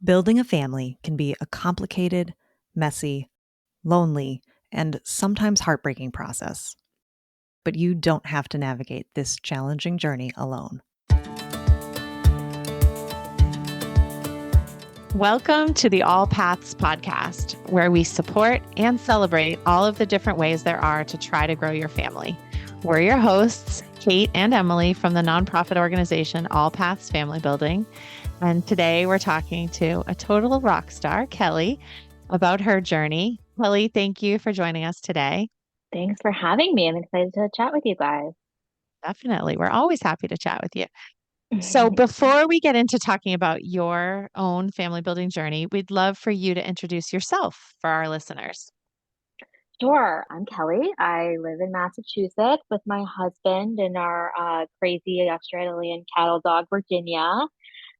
Building a family can be a complicated, messy, lonely, and sometimes heartbreaking process. But you don't have to navigate this challenging journey alone. Welcome to the All Paths podcast, where we support and celebrate all of the different ways there are to try to grow your family. We're your hosts, Kate and Emily from the nonprofit organization All Paths Family Building. And today we're talking to a total rock star, Kelly, about her journey. Kelly, thank you for joining us today. Thanks for having me. I'm excited to chat with you guys. Definitely. We're always happy to chat with you. So before we get into talking about your own family building journey, we'd love for you to introduce yourself for our listeners. Sure. I'm Kelly. I live in Massachusetts with my husband and our crazy Australian cattle dog, Virginia,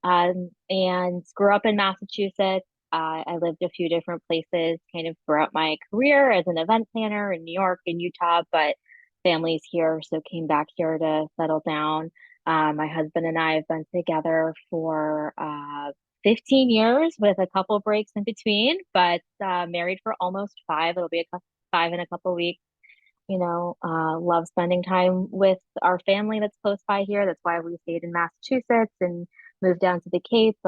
and grew up in Massachusetts. I lived a few different places kind of throughout my career as an event planner in New York and Utah, but family's here, so came back here to settle down. My husband and I have been together for 15 years with a couple breaks in between, but married for almost five. It'll be five in a couple weeks. Love spending time with our family that's close by here. That's why we stayed in Massachusetts and moved down to the Cape.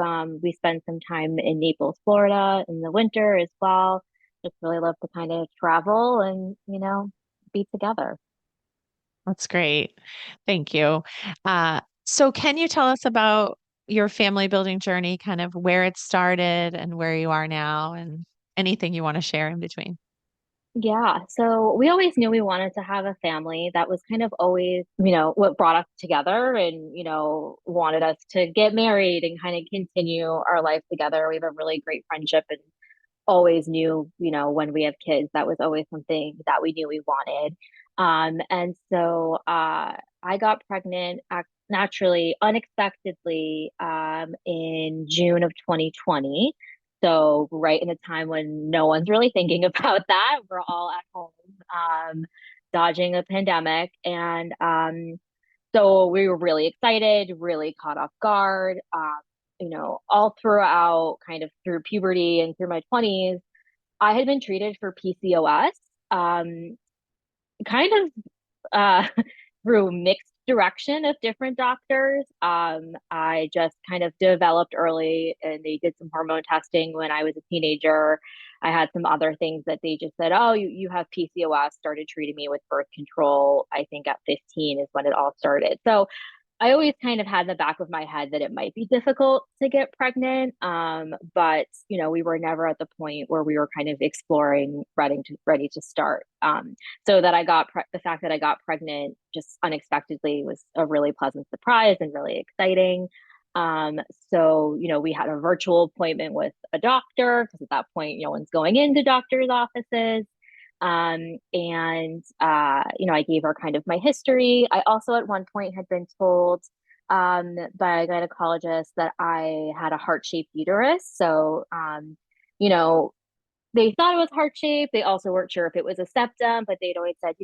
We spent some time in Naples, Florida in the winter as well. Just really love to kind of travel and, be together. That's great. Thank you. So can you tell us about your family building journey, kind of where it started and where you are now, and anything you want to share in between? Yeah, so we always knew we wanted to have a family. That was kind of always, what brought us together and, wanted us to get married and kind of continue our life together. We have a really great friendship and always knew, when we have kids, that was always something that we knew we wanted. And so I got pregnant naturally, unexpectedly, in June of 2020. So right in a time when no one's really thinking about that, we're all at home, dodging a pandemic. And so we were really excited, really caught off guard. All throughout kind of through puberty and through my 20s, I had been treated for PCOS, kind of through mixed direction of different doctors. I just kind of developed early and they did some hormone testing when I was a teenager. I had some other things that they just said, oh, you have PCOS, started treating me with birth control. I think at 15 is when it all started. So I always kind of had in the back of my head that it might be difficult to get pregnant. But we were never at the point where we were kind of exploring, ready to start. So that the fact that I got pregnant just unexpectedly was a really pleasant surprise and really exciting. So we had a virtual appointment with a doctor because at that point, no one's going into doctor's offices. And I gave her kind of my history. I also at one point had been told by a gynecologist that I had a heart-shaped uterus. So, they thought it was heart-shaped. They also weren't sure if it was a septum, but they'd always said,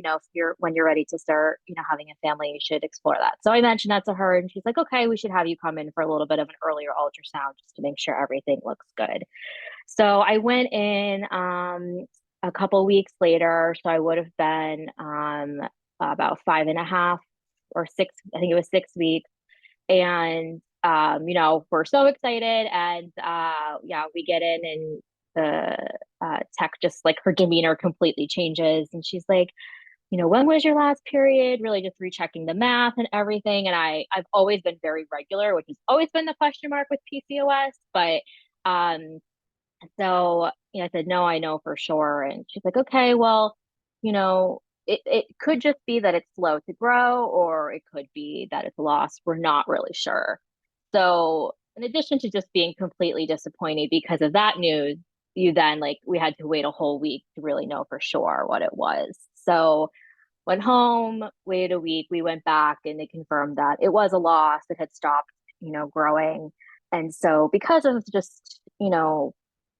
when you're ready to start, having a family, you should explore that. So I mentioned that to her and she's like, okay, we should have you come in for a little bit of an earlier ultrasound just to make sure everything looks good. So I went in a couple weeks later. So I would have been about 5.5 or 6, I think it was 6 weeks. And, we're so excited. And yeah, we get in and the tech just like her demeanor completely changes. And she's like, when was your last period? Really just rechecking the math and everything. And I've always been very regular, which has always been the question mark with PCOS. But so I said, no, I know for sure. And she's like, okay, well, it could just be that it's slow to grow, or it could be that it's lost. We're not really sure. So in addition to just being completely disappointed because of that news, we had to wait a whole week to really know for sure what it was. So went home, waited a week, we went back and they confirmed that it was a loss. It had stopped, growing. And so because of just,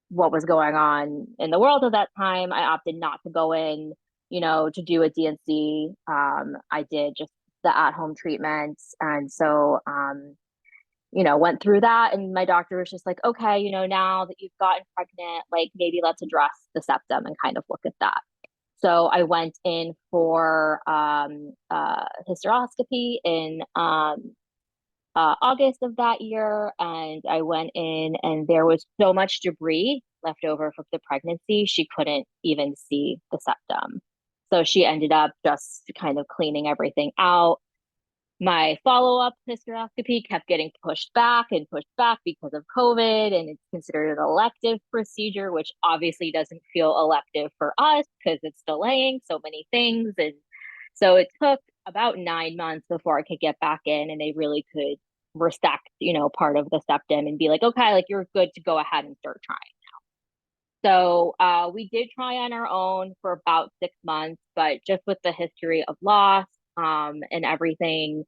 what was going on in the world at that time, I opted not to go in, to do a D&C. I did just the at-home treatments. And so, went through that. And my doctor was just like, okay, now that you've gotten pregnant, like maybe let's address the septum and kind of look at that. So I went in for hysteroscopy in August of that year. And I went in, and there was so much debris left over from the pregnancy, she couldn't even see the septum. So she ended up just kind of cleaning everything out. My follow-up hysteroscopy kept getting pushed back and pushed back because of COVID, and it's considered an elective procedure, which obviously doesn't feel elective for us because it's delaying so many things. And so it took about 9 months before I could get back in, and they really could resect, part of the septum and be like, okay, like you're good to go ahead and start trying. So we did try on our own for about 6 months, but just with the history of loss and everything,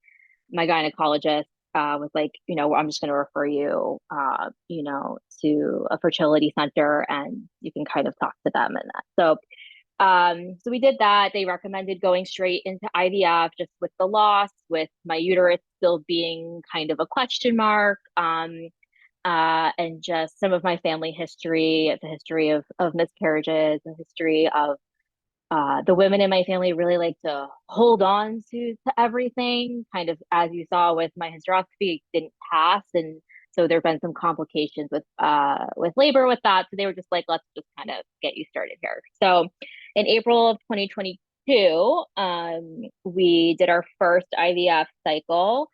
my gynecologist was like, I'm just going to refer you, to a fertility center, and you can kind of talk to them and that. So we did that. They recommended going straight into IVF just with the loss, with my uterus still being kind of a question mark. And just some of my family history, the history of miscarriages, the history of the women in my family really like to hold on to everything. Kind of as you saw with my hysteroscopy, it didn't pass, and so there have been some complications with labor with that. So they were just like, let's just kind of get you started here. So in April of 2022, we did our first IVF cycle.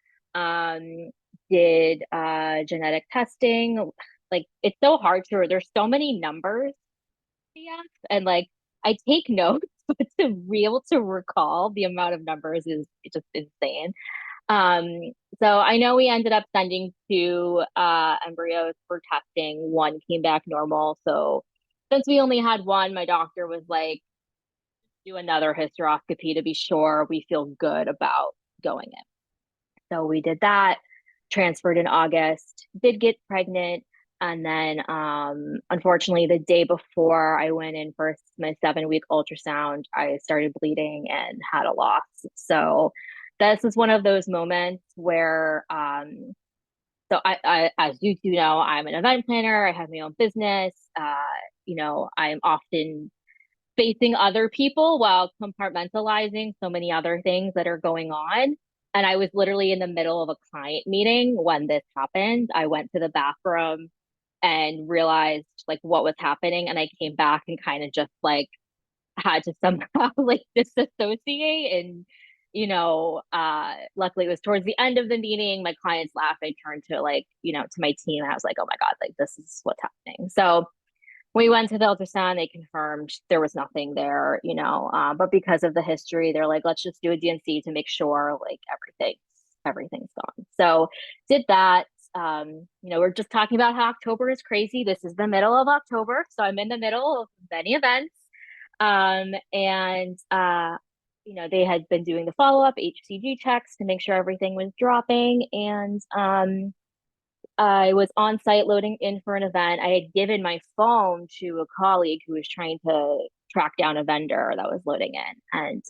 Did genetic testing. Like it's so hard there's so many numbers, and like I take notes, but to be able to recall the amount of numbers is just insane. Um, so I know we ended up sending two embryos for testing. One came back normal. So since we only had one, my doctor was like, do another hysteroscopy to be sure we feel good about going in. So we did that, transferred in August, did get pregnant. And then, unfortunately, the day before I went in for my 7-week ultrasound, I started bleeding and had a loss. So this is one of those moments where, so as you do know, I'm an event planner. I have my own business. I'm often facing other people while compartmentalizing so many other things that are going on. And I was literally in the middle of a client meeting when this happened. I went to the bathroom and realized like what was happening. And I came back and kind of just like had to somehow like disassociate. And, luckily it was towards the end of the meeting. My clients laughed. I turned to like, to my team. I was like, oh my God, like this is what's happening. So we went to the ultrasound, they confirmed there was nothing there, but because of the history, they're like, let's just do a DNC to make sure like everything's gone. So did that. We're just talking about how October is crazy. This is the middle of October. So I'm in the middle of many events. They had been doing the follow-up HCG checks to make sure everything was dropping. And I was on site loading in for an event. I had given my phone to a colleague who was trying to track down a vendor that was loading in. And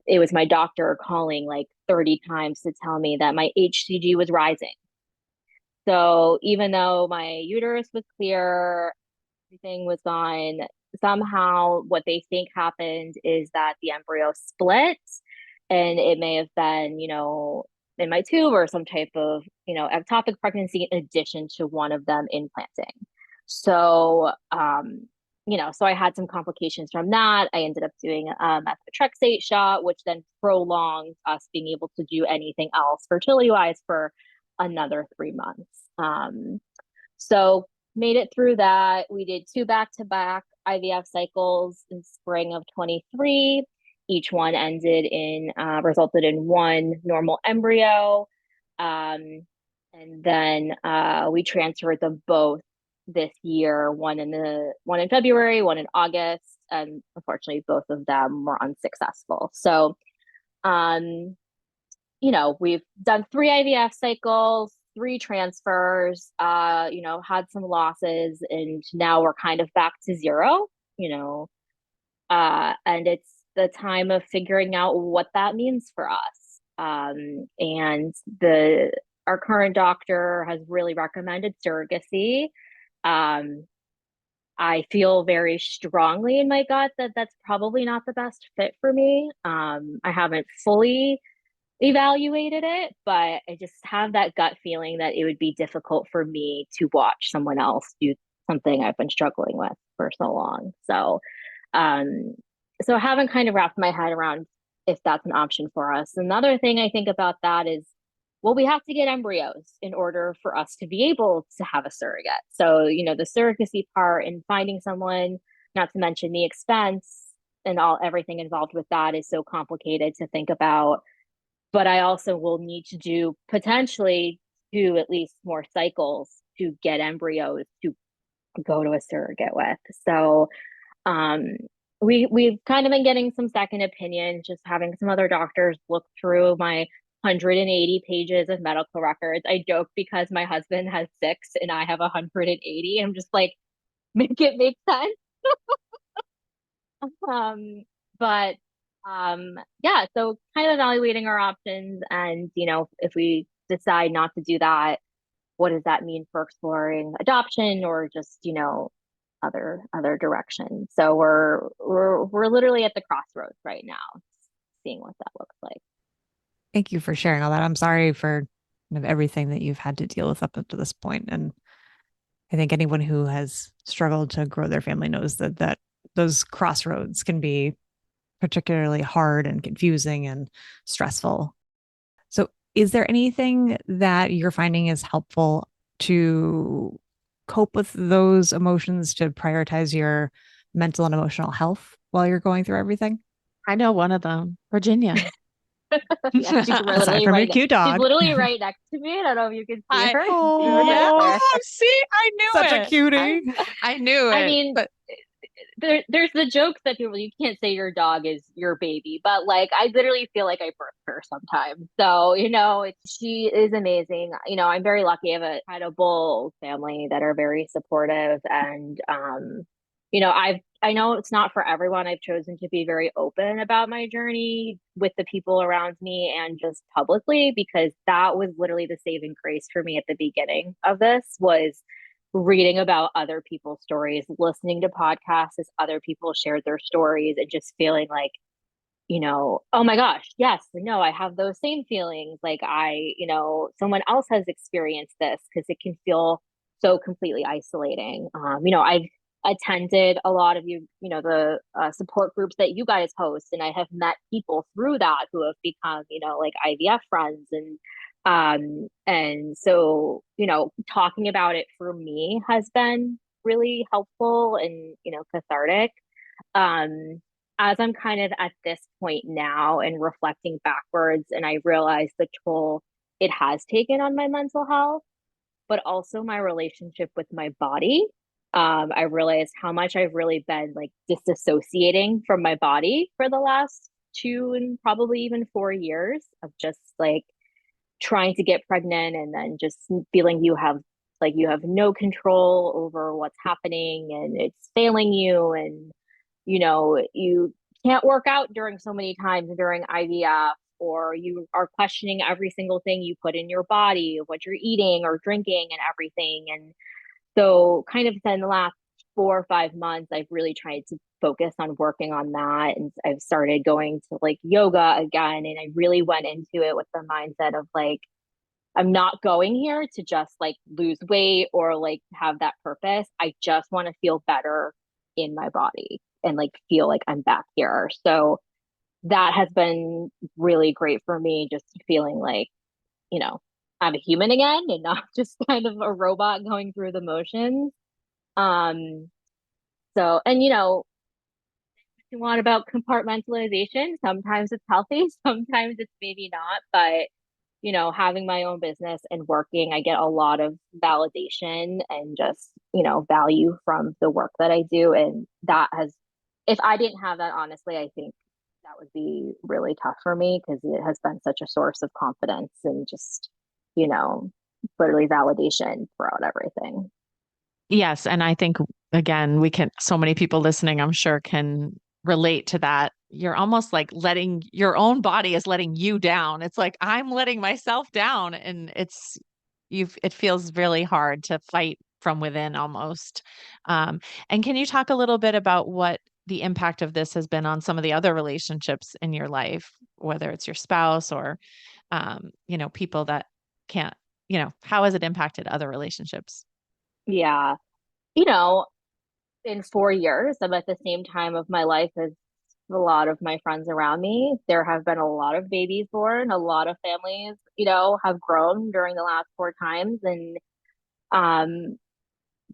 it was my doctor calling like 30 times to tell me that my HCG was rising. So even though my uterus was clear, everything was gone, somehow what they think happened is that the embryo split, and it may have been, in my tube or some type of, ectopic pregnancy in addition to one of them implanting. So, so I had some complications from that. I ended up doing a methotrexate shot, which then prolonged us being able to do anything else fertility wise for another 3 months. So made it through that. We did 2 back-to-back IVF cycles in spring of 23. Each one resulted in one normal embryo. And then we transferred them both this year, one in February, one in August, and unfortunately both of them were unsuccessful. So, we've done 3 IVF cycles, 3 transfers, had some losses, and now we're kind of back to zero, and it's the time of figuring out what that means for us. And the our current doctor has really recommended surrogacy. I feel very strongly in my gut that that's probably not the best fit for me. I haven't fully evaluated it, but I just have that gut feeling that it would be difficult for me to watch someone else do something I've been struggling with for so long. Um, so I haven't kind of wrapped my head around if that's an option for us. Another thing I think about that is, well, we have to get embryos in order for us to be able to have a surrogate. So, the surrogacy part and finding someone, not to mention the expense and everything involved with that is so complicated to think about. But I also will need to do potentially 2 at least more cycles to get embryos to go to a surrogate with. So um, we've kind of been getting some second opinions, just having some other doctors look through my 180 pages of medical records. I joke because my husband has 6 and I have 180. I'm just like, make it make sense. Um, but yeah, so kind of evaluating our options, and if we decide not to do that, what does that mean for exploring adoption or just other directions? So we're literally at the crossroads right now, seeing what that looks like. Thank you for sharing all that. I'm sorry for kind of everything that you've had to deal with up to this point. And I think anyone who has struggled to grow their family knows that those crossroads can be particularly hard and confusing and stressful. So, is there anything that you're finding is helpful to cope with those emotions, to prioritize your mental and emotional health while you're going through everything? I know one of them, Virginia. Yeah, she's Aside from your cute dog. She's literally right next to me. I don't know if you can see her. Yeah, see, I knew Such it. a cutie. I knew it. I mean, but there's the jokes that people, you can't say your dog is your baby, but like I literally feel like I birthed her sometimes. So she is amazing. I'm very lucky. I have a incredible family that are very supportive, and I know it's not for everyone. I've chosen to be very open about my journey with the people around me and just publicly, because that was literally the saving grace for me at the beginning of this, was reading about other people's stories, listening to podcasts as other people shared their stories, and just feeling like, oh my gosh, yes, no, I have those same feelings. Like someone else has experienced this, because it can feel so completely isolating. I've attended a lot of the support groups that you guys host, and I have met people through that who have become, like IVF friends, and so, talking about it for me has been really helpful and, cathartic. Um, as I'm kind of at this point now and reflecting backwards, and I realize the toll it has taken on my mental health, but also my relationship with my body. I realized how much I've really been like disassociating from my body for the last 2 and probably even 4 years of just like trying to get pregnant, and then just feeling you have no control over what's happening and it's failing you, and you can't work out during so many times during IVF, or you are questioning every single thing you put in your body, what you're eating or drinking and everything. And so kind of in the last 4 or 5 months, I've really tried to focus on working on that. And I've started going to like yoga again. And I really went into it with the mindset of like, I'm not going here to just like lose weight or like have that purpose. I just want to feel better in my body and like feel like I'm back here. So that has been really great for me, just feeling like, I'm a human again and not just kind of a robot going through the motions. Um, so, and you want about compartmentalization. Sometimes it's healthy, sometimes it's maybe not, but having my own business and working, I get a lot of validation and just, value from the work that I do. And that has, if I didn't have that, honestly, I think that would be really tough for me, because it has been such a source of confidence and just, literally validation throughout everything. yes, and I think again, so many people listening, I'm sure, can relate to that you're almost like letting your own body is letting you down. It's like I'm letting myself down, and it feels really hard to fight from within almost. And can you talk a little bit about what the impact of this has been on some of the other relationships in your life, whether it's your spouse or people that can't, how has it impacted other relationships? Yeah. You know, in 4 years, I'm at the same time of my life as a lot of my friends around me. There have been a lot of babies born, a lot of families, have grown during the last 4 times. And um,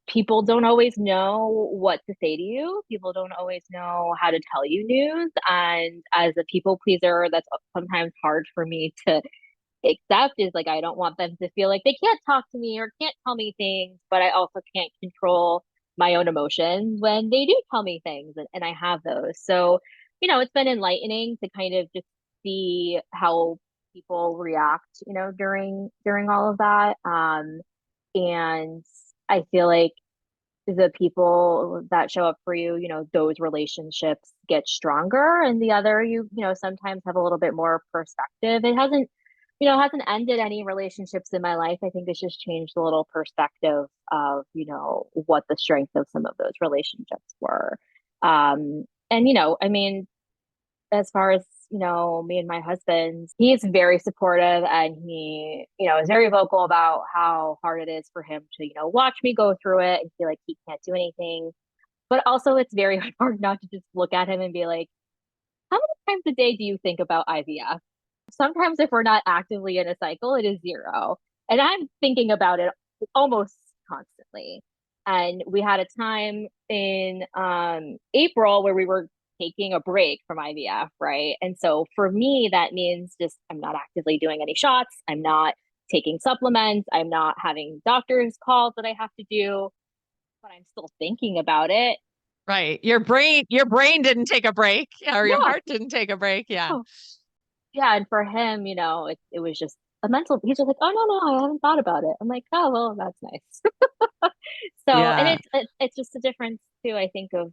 people don't always know what to say to you. People don't always know how to tell you news. And as a people pleaser, that's sometimes hard for me to accept is like I don't want them to feel like they can't talk to me or can't tell me things, but I also can't control my own emotions when they do tell me things and I have those. So, it's been enlightening to kind of just see how people react, during all of that. And I feel like the people that show up for you, those relationships get stronger and the other sometimes have a little bit more perspective. It hasn't ended any relationships in my life. I think it's just changed a little perspective of, what the strength of some of those relationships were. And, I mean, as far as, me and my husband, he's very supportive and he, is very vocal about how hard it is for him to, watch me go through it and feel like he can't do anything. But also it's very hard not to just look at him and be like, how many times a day do you think about IVF? Sometimes if we're not actively in a cycle, it is zero. And I'm thinking about it almost constantly. And we had a time in April where we were taking a break from IVF, right? And so for me, that means just I'm not actively doing any shots. I'm not taking supplements. I'm not having doctor's calls that I have to do, but I'm still thinking about it. Right. Your brain didn't take a break, or your Yeah. heart didn't take a break. Yeah. Oh, yeah, and for him, it was just a mental. He's just like, oh no, I haven't thought about it. I'm like, oh well, that's nice. So, and Yeah. it's just a difference too. I think of,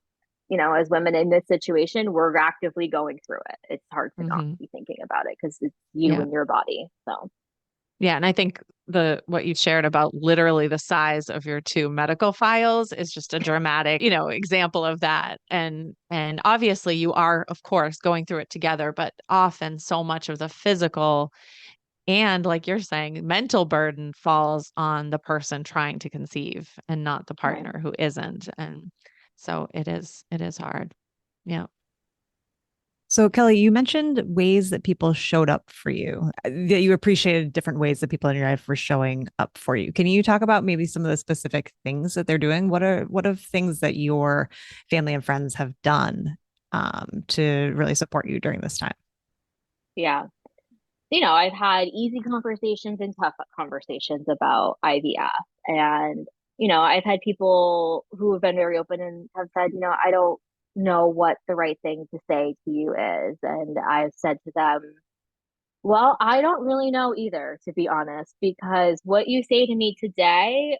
as women in this situation, we're actively going through it. It's hard to not Hmm. be thinking about it because it's you Yeah. and your body. So, Yeah. And I think what you shared about literally the size of your two medical files is just a dramatic, example of that. And obviously you are, of course, going through it together, but often so much of the physical and, like you're saying, mental burden falls on the person trying to conceive and not the right. partner who isn't. And so it is hard. Yeah. So, Kelly, you mentioned ways that people showed up for you, that you appreciated different ways that people in your life were showing up for you. Can you talk about maybe some of the specific things that they're doing? What are things that your family and friends have done to really support you during this time? Yeah. I've had easy conversations and tough conversations about IVF. And, I've had people who have been very open and have said, I don't know what the right thing to say to you is. And I've said to them, well, I don't really know either, to be honest, because what you say to me today,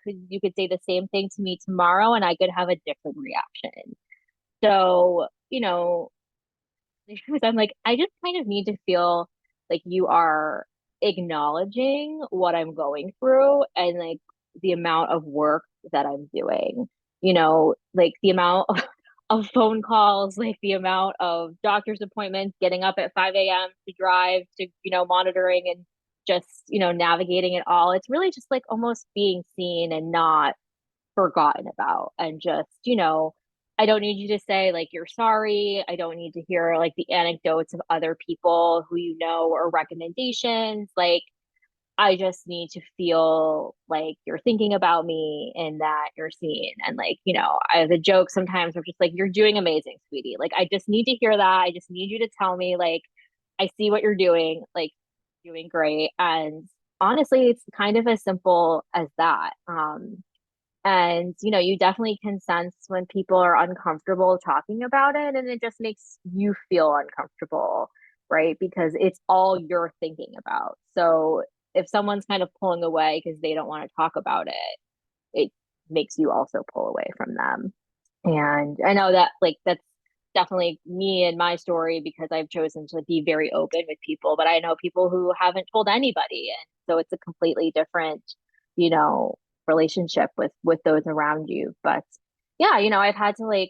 you could say the same thing to me tomorrow and I could have a different reaction. So, I'm like, I just kind of need to feel like you are acknowledging what I'm going through and like the amount of work that I'm doing, like the amount of phone calls, like the amount of doctor's appointments, getting up at 5 a.m. to drive to, monitoring and just, navigating it all. It's really just like almost being seen and not forgotten about and just, I don't need you to say like you're sorry. I don't need to hear like the anecdotes of other people who or recommendations. Like I just need to feel like you're thinking about me and that you're seen. And like, I the joke sometimes are just like, you're doing amazing, sweetie. Like I just need to hear that. I just need you to tell me like I see what you're doing, like doing great. And honestly, it's kind of as simple as that. And, you definitely can sense when people are uncomfortable talking about it, and it just makes you feel uncomfortable, right? Because it's all you're thinking about. So if someone's kind of pulling away because they don't want to talk about it, it makes you also pull away from them. And I know that, like, that's definitely me and my story because I've chosen to be very open with people, but I know people who haven't told anybody. And so it's a completely different, you know, relationship with those around you. But yeah, I've had to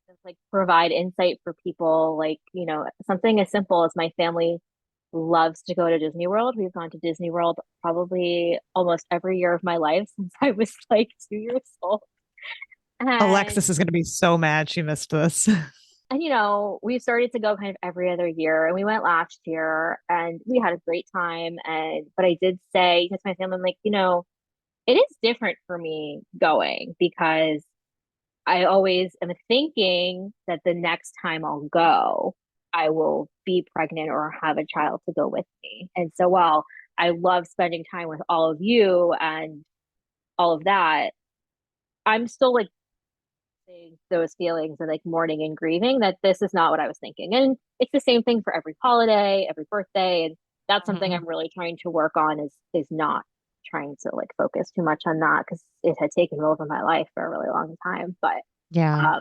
just like provide insight for people, like, something as simple as my family loves to go to Disney World. We've gone to Disney World probably almost every year of my life since I was like 2 years old. And Alexis is going to be so mad she missed this. and we started to go kind of every other year, and we went last year and we had a great time. And but I did say to my family, I'm like, it is different for me going because I always am thinking that the next time I'll go, I will be pregnant or have a child to go with me. And so while I love spending time with all of you and all of that, I'm still like those feelings and like mourning and grieving that this is not what I was thinking. And it's the same thing for every holiday, every birthday. And that's something Mhm. I'm really trying to work on is not trying to like focus too much on that because it had taken over my life for a really long time. Yeah.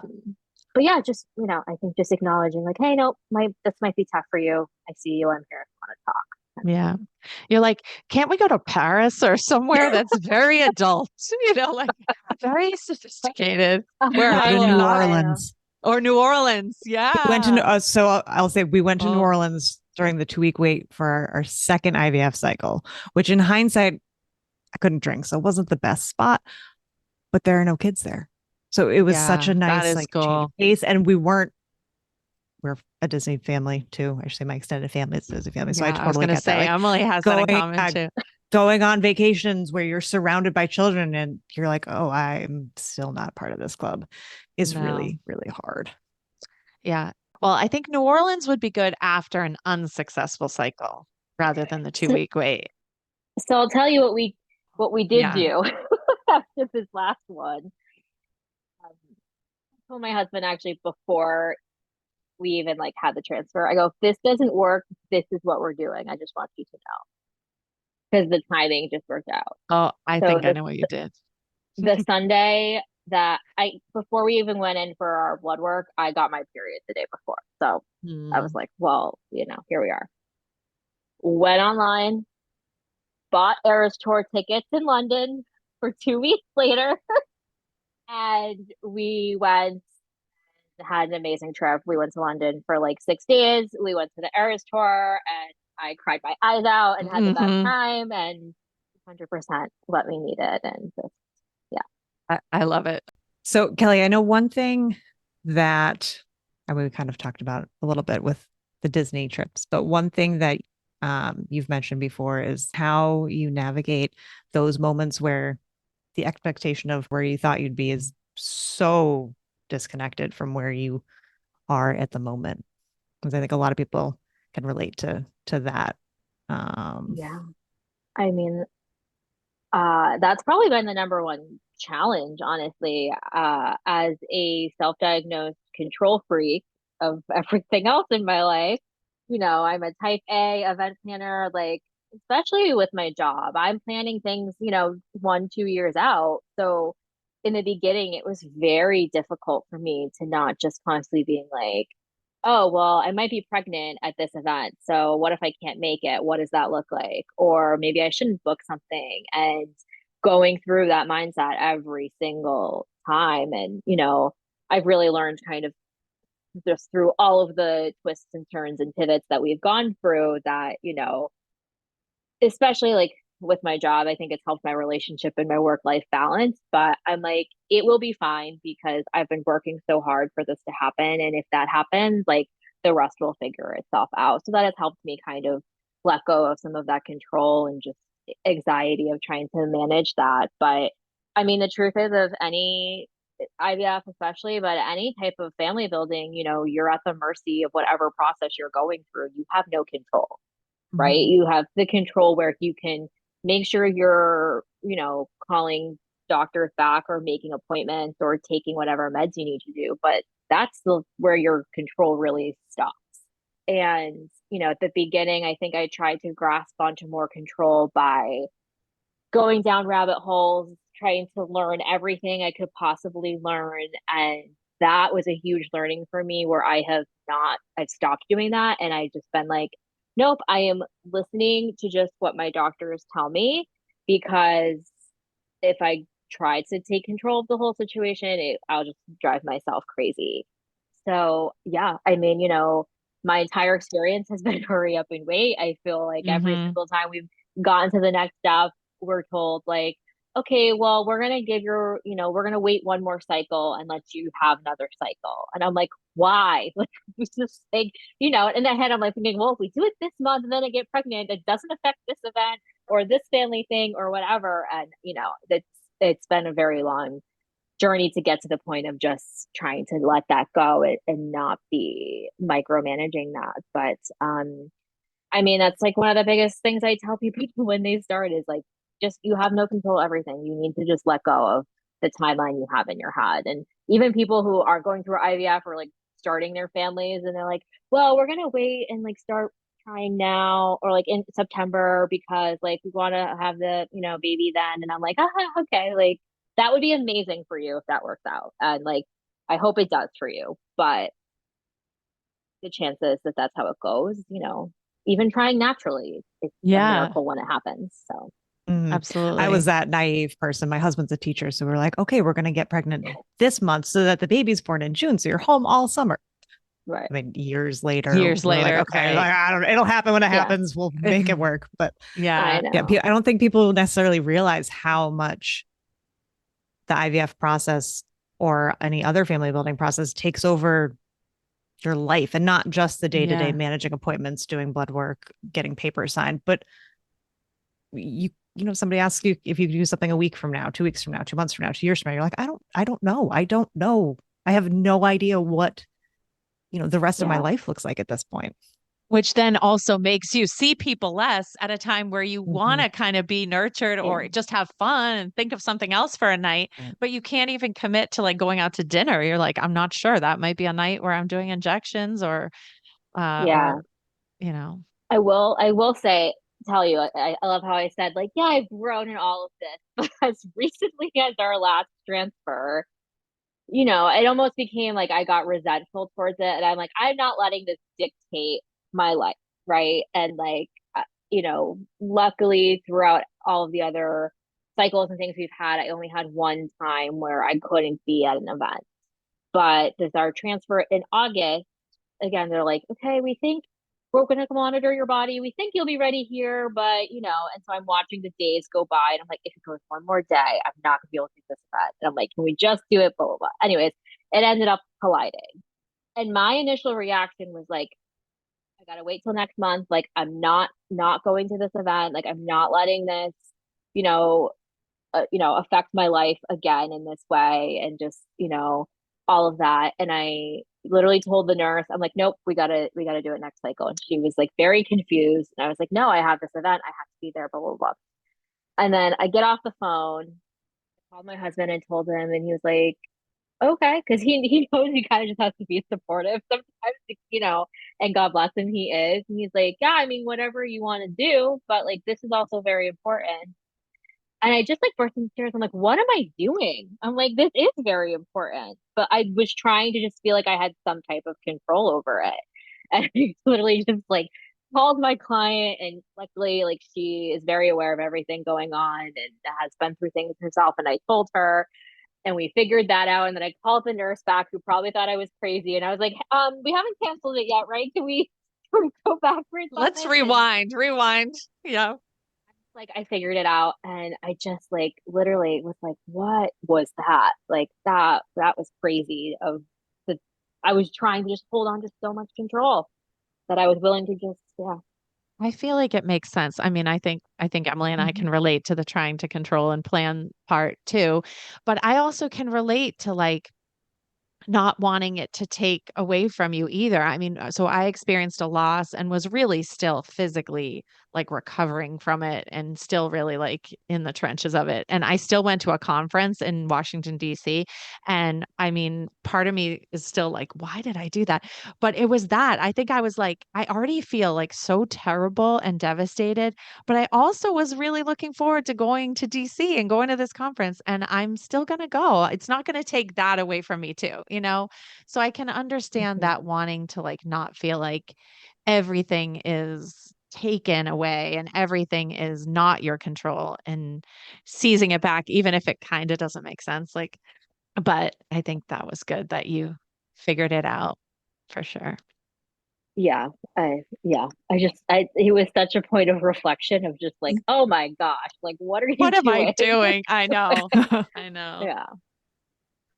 But yeah, just I think just acknowledging like, hey, no, this might be tough for you. I see you. I'm here if you want to talk. Kind of Yeah. thing. You're like, can't we go to Paris or somewhere that's very adult, like very sophisticated, where Go I to will New not, I know. Orleans. or New Orleans. We went to, Yeah. so I'll say we went to New Oh, Orleans during the 2 week wait for our second IVF cycle, which in hindsight, I couldn't drink. So it wasn't the best spot, but there are no kids there. So it was such yeah, a that nice is like change cool. of pace. And we're a Disney family too. I should say my extended family is a Disney family. So I Yeah, I was totally gonna get that. say Like Emily has that in going, common too. going on vacations where you're surrounded by children and you're like, oh, I'm still not part of this club is No. really, really hard. Yeah. Well, I think New Orleans would be good after an unsuccessful cycle rather than the two So, week wait. so I'll tell you what we did Yeah. do after this last one. I told my husband actually before we even like had the transfer. I go, if this doesn't work, this is what we're doing. I just want you to know because the timing just worked out. Oh, I So think I know what you did. the Sunday that before we even went in for our blood work, I got my period the day before. So I was Hmm. like, well, here we are. Went online, bought Eras Tour tickets in London for 2 weeks later, and we went had an amazing trip. We went to London for like 6 days. We went to the Eras Tour, and I cried my eyes out and had the best Hmm. time, and 100% what we needed. And just, yeah. I love it. So, Kelly, I know one thing that we kind of talked about a little bit with the Disney trips, but one thing that you've mentioned before is how you navigate those moments where the expectation of where you thought you'd be is so disconnected from where you are at the moment. Because I think a lot of people can relate to that. Um, Yeah. I mean, that's probably been the number one challenge, honestly, as a self-diagnosed control freak of everything else in my life. I'm a type A event planner, like, especially with my job. I'm planning things, 1, 2 years out. So in the beginning, it was very difficult for me to not just constantly being like, oh, well, I might be pregnant at this event. So what if I can't make it? What does that look like? Or maybe I shouldn't book something and going through that mindset every single time. And, I've really learned kind of just through all of the twists and turns and pivots that we've gone through that, especially like with my job, I think it's helped my relationship and my work life balance. But I'm like, it will be fine because I've been working so hard for this to happen. And if that happens, like the rest will figure itself out. So that has helped me kind of let go of some of that control and just anxiety of trying to manage that. But I mean, the truth is, of any IVF, especially, but any type of family building, you're at the mercy of whatever process you're going through. You have no control, right? mhm. You have the control where you can make sure you're, calling doctors back or making appointments or taking whatever meds you need to do. But that's where your control really stops. And, at the beginning, I think I tried to grasp onto more control by going down rabbit holes, trying to learn everything I could possibly learn. And that was a huge learning for me where I've stopped doing that. And I just been like, nope, I am listening to just what my doctors tell me, because if I try to take control of the whole situation, I'll just drive myself crazy. So yeah, I mean, my entire experience has been hurry up and wait. I feel like every Mm-hmm. single time we've gotten to the next step, we're told like, okay, well, we're gonna wait one more cycle and let you have another cycle. And I'm like, why? Like, it's just like, in that head, I'm like thinking, well, if we do it this month and then I get pregnant, it doesn't affect this event or this family thing or whatever. And it's been a very long journey to get to the point of just trying to let that go and not be micromanaging that. But I mean, that's like one of the biggest things I tell people when they start is like, just you have no control of everything. You need to just let go of the timeline you have in your head. And even people who are going through IVF or like starting their families and they're like, well, we're gonna wait and like start trying now or like in September because like we want to have the, baby then. And I'm like, okay, like that would be amazing for you if that works out. And like I hope it does for you. But the chances that that's how it goes, even trying naturally, it's a Yeah, miracle when it happens. So, Mhm. I was absolutely. that naive person. My husband's a teacher. So we're like, okay, we're going to get pregnant this month so that the baby's born in June. So you're home all summer. right. I mean, years later, Years we're like, later, okay, right? like, I don't, it'll happen when it Yeah, happens. We'll make it work. But I Yeah. yeah, know. I don't think people necessarily realize how much the IVF process or any other family building process takes over your life and not just the day to day Yeah. managing appointments, doing blood work, getting papers signed, but somebody asks you if you do something a week from now, 2 weeks from now, 2 months from now, 2 years from now, you're like, I don't know. I don't know. I have no idea what, the rest of my Yeah, life looks like at this point. Which then also makes you see people less at a time where you want Mhm. to kind of be nurtured yeah, or just have fun and think of something else for a night, Right. but you can't even commit to like going out to dinner. You're like, I'm not sure. That might be a night where I'm doing injections yeah. or, you know, I will tell you, I love how I said, like, yeah, I've grown in all of this, but as recently as our last transfer, it almost became like I got resentful towards it. And I'm like, I'm not letting this dictate my life. Right. And like, luckily throughout all of the other cycles and things we've had, I only had one time where I couldn't be at an event. But this our transfer in August, again, they're like, okay, we think we're going to monitor your body. We think you'll be ready here, but and so I'm watching the days go by and I'm like, if it goes one more day, I'm not going to be able to do this event. And I'm like, can we just do it? Blah, blah, blah. Anyways, it ended up colliding. And my initial reaction was like, I got to wait till next month. Like, I'm not going to this event. Like, I'm not letting this, you know, affect my life again in this way and just, all of that. And I literally told the nurse, I'm like, nope, we gotta do it next cycle. And she was like very confused. And I was like, no, I have this event. I have to be there, blah, blah, blah. And then I get off the phone, called my husband and told him, and he was like, okay, because he knows he kind of just has to be supportive sometimes, and God bless him, he is. And he's like, yeah, I mean, whatever you want to do, but like this is also very important. And I just like burst into tears. I'm like, what am I doing? I'm like, this is very important. But I was trying to just feel like I had some type of control over it. And I literally just like called my client and luckily like she is very aware of everything going on and has been through things herself. And I told her and we figured that out. And then I called the nurse back who probably thought I was crazy. And I was like, we haven't canceled it yet, right? Can we go backwards on let's this? And rewind. Yeah. like I figured it out and I just like literally was like, what was that? Like that was crazy of the I was trying to just hold on to so much control that I was willing to just yeah. I feel like it makes sense. I mean, I think Emily and I Mhm. can relate to the trying to control and plan part too. But I also can relate to like not wanting it to take away from you either. I mean, so I experienced a loss and was really still physically like recovering from it and still really like in the trenches of it. And I still went to a conference in Washington, D.C. And I mean, part of me is still like, why did I do that? But it was that I think I was like, I already feel like so terrible and devastated, but I also was really looking forward to going to DC and going to this conference. And I'm still going to go. It's not going to take that away from me, too, you know? So I can understand Mhm. that wanting to like not feel like everything is taken away and everything is not your control and seizing it back, even if it kind of doesn't make sense. Like, but I think that was good that you figured it out for sure. Yeah, it was such a point of reflection of just like, oh my gosh, like what are you What am I doing? doing? I know. I know. Yeah.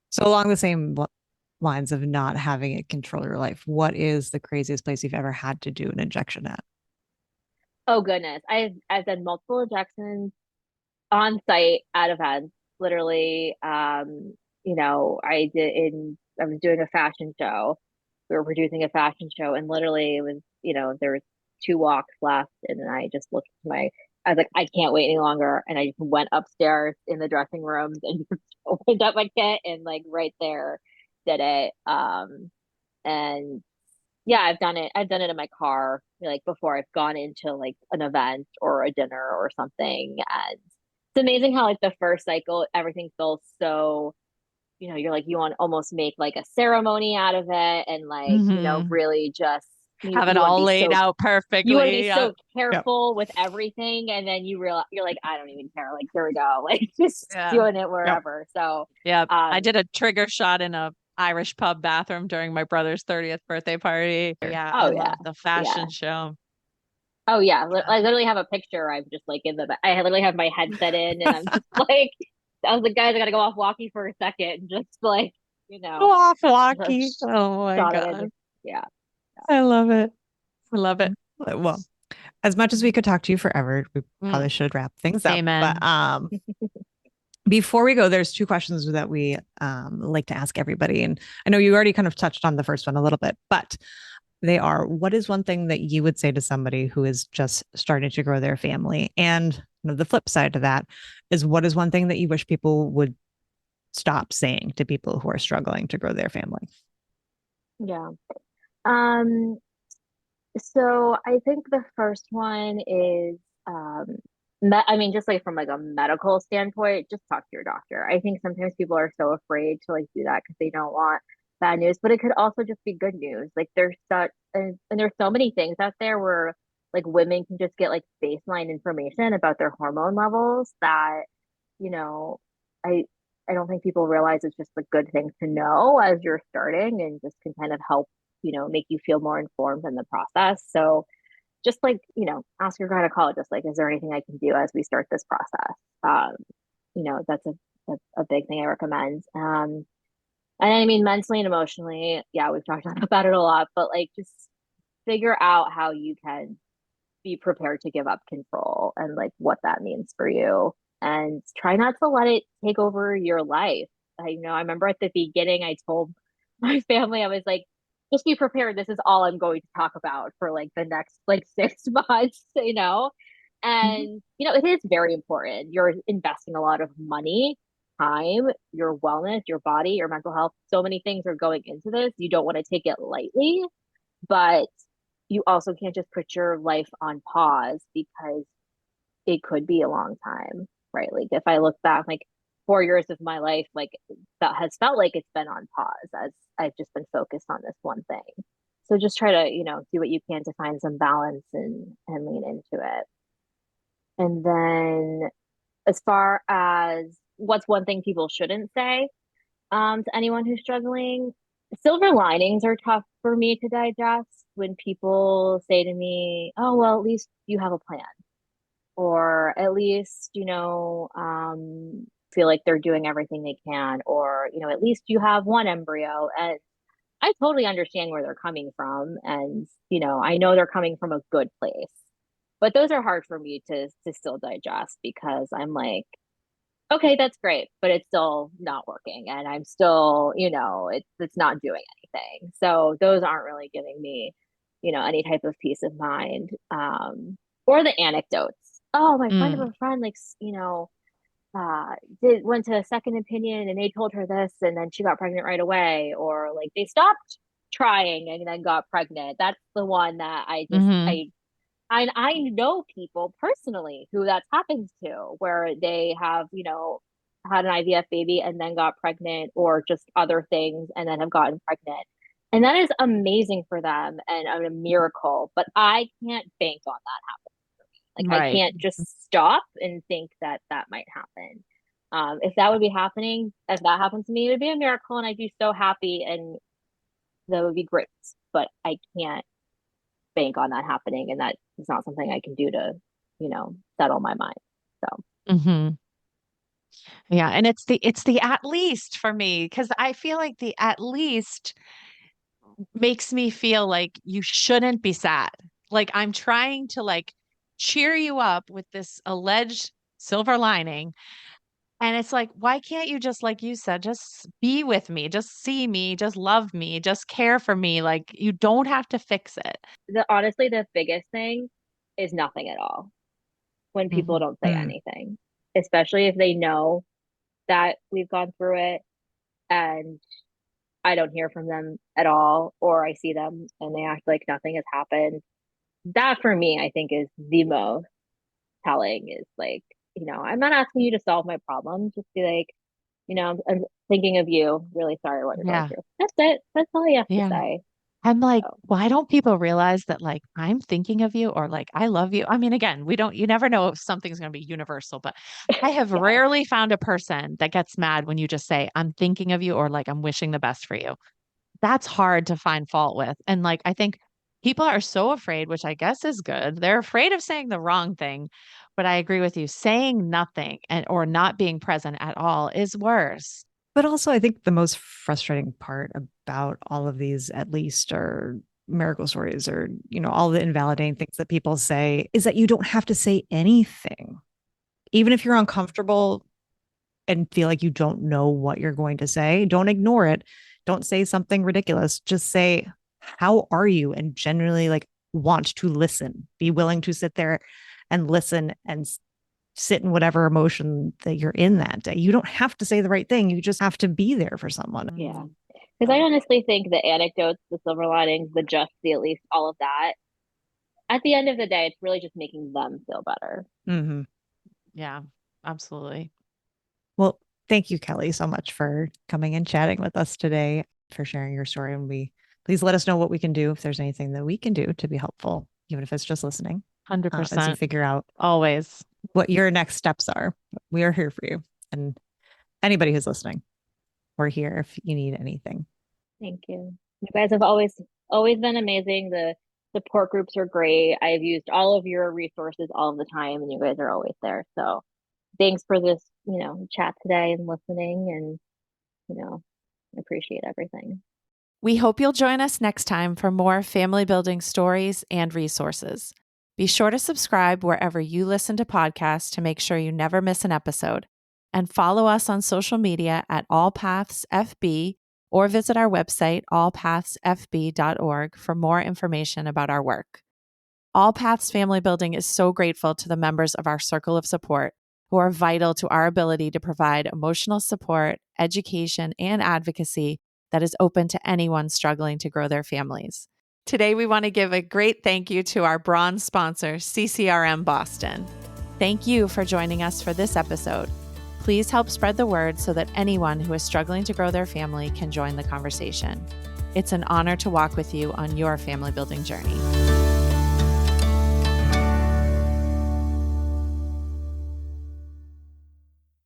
So along the same lines of not having it control your life, what is the craziest place you've ever had to do an injection at? Oh goodness. I've done multiple injections on site at events. Literally, I was doing a fashion show. We were producing a fashion show and literally it was, there was 2 walks left and then I just looked at I was like, I can't wait any longer. And I just went upstairs in the dressing rooms and just opened up my kit and like right there did it. And yeah, I've done it. I've done it in my car, like before I've gone into like an event or a dinner or something. And it's amazing how like the first cycle, everything feels so, you're like you want to almost make like a ceremony out of it and like, Hmm. really just Have it you want to all be laid so out perfectly. Yeah. Yep. careful with everything and then you realize you're like, I don't even care. Like here we go. Like just Yeah. doing it Yep. wherever. So Yeah. I um did a trigger shot in a Irish pub bathroom during my brother's 30th birthday party. Yeah, I oh yeah. love the Yeah. fashion show. Oh yeah, Yeah. I literally have a picture. I'm just like in the. I literally have my headset in, and I'm just like, I was like, guys, I gotta go off walkie for a second, and just like, you know, Go off walkie. just Oh my shot it in. God. Yeah, I love it. I love it. Well, as much as we could talk to you forever, we Mm. probably should wrap things up. But Amen. before we go, there's 2 questions that we like to ask everybody. And I know you already kind of touched on the first one a little bit, but they are, what is one thing that you would say to somebody who is just starting to grow their family? And the flip side to that is, what is one thing that you wish people would stop saying to people who are struggling to grow their family? yeah. Um, so I think the first one is, I mean, just like from like a medical standpoint, just talk to your doctor. I think sometimes people are so afraid to like do that because they don't want bad news, but it could also just be good news. Like there's such, and there's so many things out there where like women can just get like baseline information about their hormone levels that, you know, I, I don't think people realize it's just a good thing to know as you're starting and just can kind of help, make you feel more informed in the process. So just like, ask your gynecologist, like, is there anything I can do as we start this process? That's a big thing I recommend. And I mean, mentally and emotionally, yeah, we've talked about it a lot, but like just figure out how you can be prepared to give up control and like what that means for you. And try not to let it take over your life. I remember at the beginning, I told my family, I was like, just be prepared. This is all I'm going to talk about for like the next like 6 months, Mhm. And, it is very important. You're investing a lot of money, time, your wellness, your body, your mental health. So many things are going into this. You don't want to take it lightly, but you also can't just put your life on pause because it could be a long time, right? Like if I look back, like 4 years of my life, like that has felt like it's been on pause as I've just been focused on this one thing. So just try to, do what you can to find some balance and lean into it. And then as far as what's one thing people shouldn't say to anyone who's struggling, silver linings are tough for me to digest when people say to me, oh, well, at least you have a plan or at least, feel like they're doing everything they can, or, at least you have one embryo. And I totally understand where they're coming from. And, I know they're coming from a good place. But those are hard for me to still digest because I'm like, okay, that's great, but it's still not working. And I'm still, it's not doing anything. So those aren't really giving me, any type of peace of mind. or the anecdotes. Oh, my friend of Mm. a friend, like, did went to a second opinion and they told her this and then she got pregnant right away, or like they stopped trying and then got pregnant. That's the one that Hmm. I know people personally who that's happened to, where they have, had an IVF baby and then got pregnant, or just other things and then have gotten pregnant. And that is amazing for them and a miracle, but I can't bank on that. Like, I Right. can't just stop and think that that might happen. If that would be happening, if that happened to me, it would be a miracle, and I'd be so happy, and that would be great. But I can't bank on that happening, and that is not something I can do to, settle my mind. So Hmm. Yeah. And it's the at least for me, because I feel like the at least makes me feel like you shouldn't be sad. Like I'm trying to like cheer you up with this alleged silver lining. And it's like, why can't you just, like you said, just be with me, just see me, just love me, just care for me? Like you don't have to fix it. honestly, the biggest thing is nothing at all when people Hmm. don't say anything, especially if they know that we've gone through it and I don't hear from them at all, or I see them and they act like nothing has happened. That for me, I think is the most telling, is like, I'm not asking you to solve my problem. Just be like, I'm thinking of you. Really sorry what you're going Yeah. through. That's it. That's all you have to Yeah. say. I'm like, So, why don't people realize that like I'm thinking of you or like I love you? I mean, again, you never know if something's going to be universal, but I have yeah. rarely found a person that gets mad when you just say, I'm thinking of you or like I'm wishing the best for you. That's hard to find fault with. And like, I think people are so afraid, which I guess is good. They're afraid of saying the wrong thing. But I agree with you. Saying nothing or not being present at all is worse. But also, I think the most frustrating part about all of these, at least, or miracle stories, or, all the invalidating things that people say, is that you don't have to say anything. Even if you're uncomfortable and feel like you don't know what you're going to say, don't ignore it. Don't say something ridiculous. Just say, how are you? And genuinely like want to listen, be willing to sit there and listen and sit in whatever emotion that you're in that day. You don't have to say the right thing. You just have to be there for someone. Yeah. Because I honestly think the anecdotes, the silver linings, the just, the at least, all of that, at the end of the day, it's really just making them feel better. Mm-hmm. Yeah, absolutely. Well, thank you, Kelly, so much for coming and chatting with us today, for sharing your story. And please let us know what we can do, if there's anything that we can do to be helpful, even if it's just listening, as you 100%. figure out Always. what your next steps are. We are here for you. And anybody who's listening, we're here if you need anything. Thank you. You guys have always been amazing. The support groups are great. I've used all of your resources all of the time, and you guys are always there. So thanks for this, chat today and listening, and appreciate everything. We hope you'll join us next time for more family building stories and resources. Be sure to subscribe wherever you listen to podcasts to make sure you never miss an episode. And follow us on social media at All Paths FB, or visit our website, allpathsfb.org, for more information about our work. All Paths Family Building is so grateful to the members of our circle of support who are vital to our ability to provide emotional support, education, and advocacy that is open to anyone struggling to grow their families. Today, we want to give a great thank you to our bronze sponsor, CCRM Boston. Thank you for joining us for this episode. Please help spread the word so that anyone who is struggling to grow their family can join the conversation. It's an honor to walk with you on your family building journey.